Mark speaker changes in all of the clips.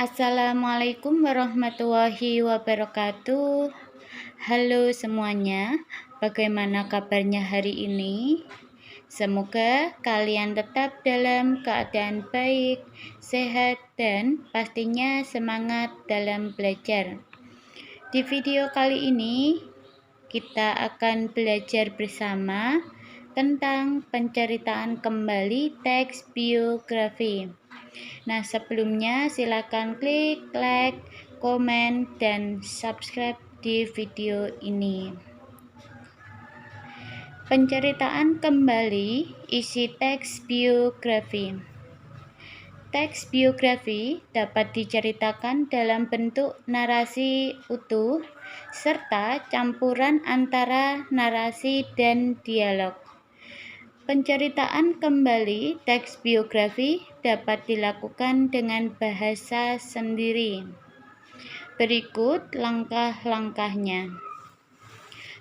Speaker 1: Assalamualaikum warahmatullahi wabarakatuh. Halo semuanya, bagaimana kabarnya hari ini? Semoga kalian tetap dalam keadaan baik, sehat, dan pastinya semangat dalam belajar. Di video kali ini, kita akan belajar bersama tentang penceritaan kembali teks biografi. Nah, sebelumnya silakan klik like, komen, dan subscribe di video ini. Penceritaan kembali isi teks biografi. Teks biografi dapat diceritakan dalam bentuk narasi utuh serta campuran antara narasi dan dialog. Penceritaan kembali teks biografi dapat dilakukan dengan bahasa sendiri. Berikut langkah-langkahnya.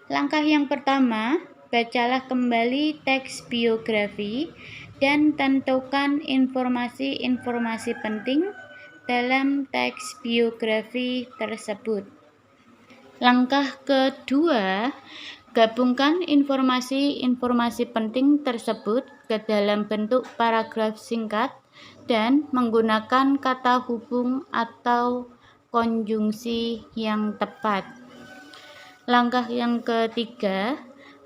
Speaker 1: Langkah yang pertama, bacalah kembali teks biografi dan tentukan informasi-informasi penting dalam teks biografi tersebut. Langkah kedua, gabungkan informasi-informasi penting tersebut ke dalam bentuk paragraf singkat dan menggunakan kata hubung atau konjungsi yang tepat. Langkah yang ketiga,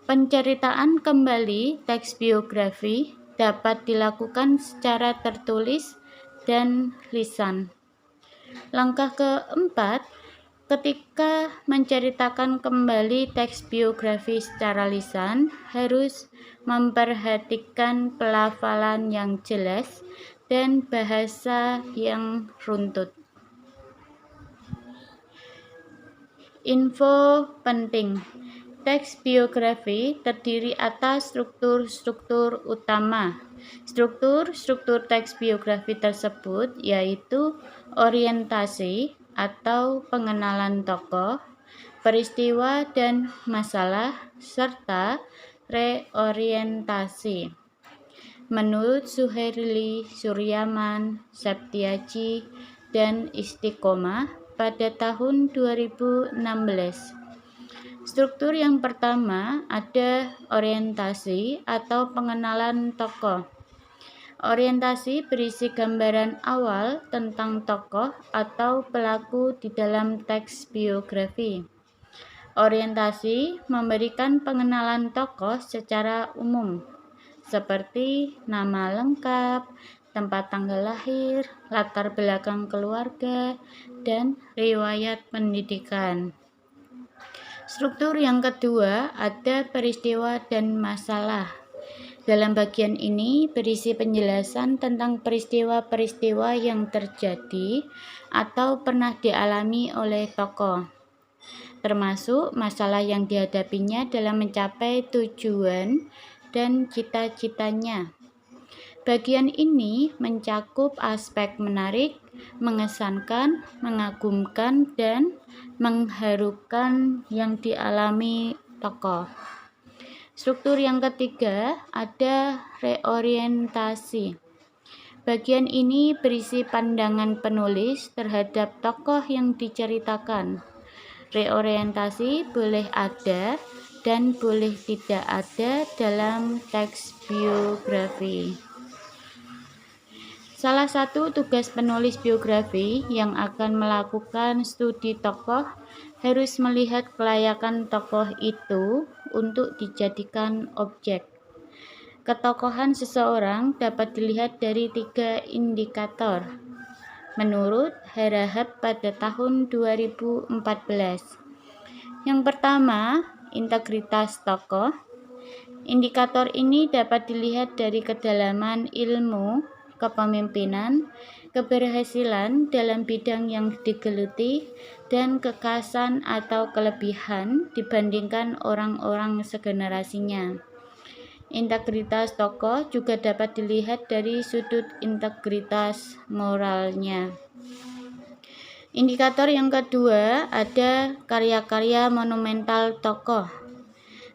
Speaker 1: penceritaan kembali teks biografi dapat dilakukan secara tertulis dan lisan. Langkah keempat, ketika menceritakan kembali teks biografi secara lisan, harus memperhatikan pelafalan yang jelas dan bahasa yang runtut. Info penting. Teks biografi terdiri atas struktur-struktur utama. Struktur teks biografi tersebut yaitu orientasi atau pengenalan tokoh, peristiwa dan masalah, serta reorientasi. Menurut Suherli, Suryaman, Septiaji, dan Istiqomah pada tahun 2016. Struktur yang pertama ada orientasi atau pengenalan tokoh. Orientasi berisi gambaran awal tentang tokoh atau pelaku di dalam teks biografi. Orientasi memberikan pengenalan tokoh secara umum, seperti nama lengkap, tempat tanggal lahir, latar belakang keluarga, dan riwayat pendidikan. Struktur yang kedua ada peristiwa dan masalah. Dalam bagian ini berisi penjelasan tentang peristiwa-peristiwa yang terjadi atau pernah dialami oleh tokoh, termasuk masalah yang dihadapinya dalam mencapai tujuan dan cita-citanya. Bagian ini mencakup aspek menarik, mengesankan, mengagumkan, dan mengharukan yang dialami tokoh. Struktur yang ketiga ada reorientasi. Bagian ini berisi pandangan penulis terhadap tokoh yang diceritakan. Reorientasi boleh ada dan boleh tidak ada dalam teks biografi. Salah satu tugas penulis biografi yang akan melakukan studi tokoh harus melihat kelayakan tokoh itu untuk dijadikan objek. Ketokohan seseorang dapat dilihat dari 3 indikator. Menurut Harahap pada tahun 2014. Yang pertama, integritas tokoh. Indikator ini dapat dilihat dari kedalaman ilmu, kepemimpinan, keberhasilan dalam bidang yang digeluti, dan kekhasan atau kelebihan dibandingkan orang-orang segenerasinya. Integritas tokoh juga dapat dilihat dari sudut integritas moralnya. Indikator yang kedua ada karya-karya monumental tokoh.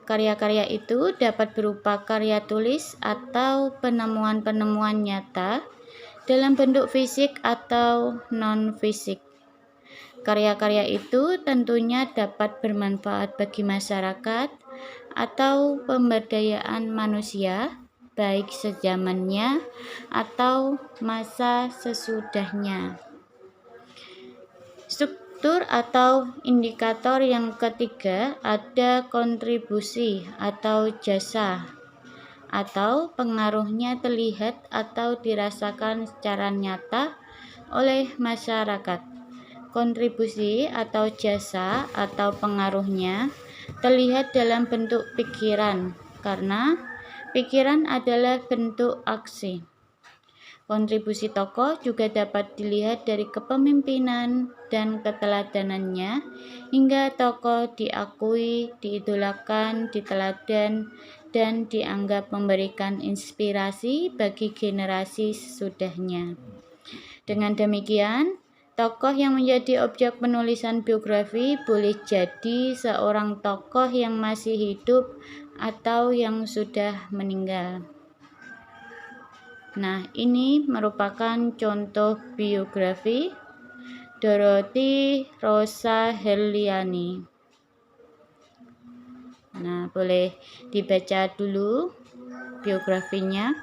Speaker 1: Karya-karya itu dapat berupa karya tulis atau penemuan-penemuan nyata dalam bentuk fisik atau non-fisik. Karya-karya itu tentunya dapat bermanfaat bagi masyarakat atau pemberdayaan manusia, baik sezamannya atau masa sesudahnya. Struktur atau indikator yang ketiga ada kontribusi atau jasa, atau pengaruhnya terlihat atau dirasakan secara nyata oleh masyarakat. Kontribusi atau jasa atau pengaruhnya terlihat dalam bentuk pikiran, karena pikiran adalah bentuk aksi. Kontribusi tokoh juga dapat dilihat dari kepemimpinan dan keteladanannya, hingga tokoh diakui, diidolakan, diteladan, dan dianggap memberikan inspirasi bagi generasi sesudahnya. Dengan demikian, tokoh yang menjadi objek penulisan biografi boleh jadi seorang tokoh yang masih hidup atau yang sudah meninggal. Nah, ini merupakan contoh biografi Dorothy Rosa Herliani. Nah, boleh dibaca dulu biografinya.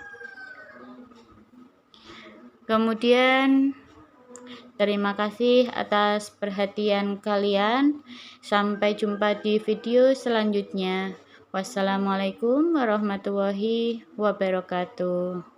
Speaker 1: Kemudian terima kasih atas perhatian kalian. Sampai jumpa di video selanjutnya. Wassalamualaikum warahmatullahi wabarakatuh.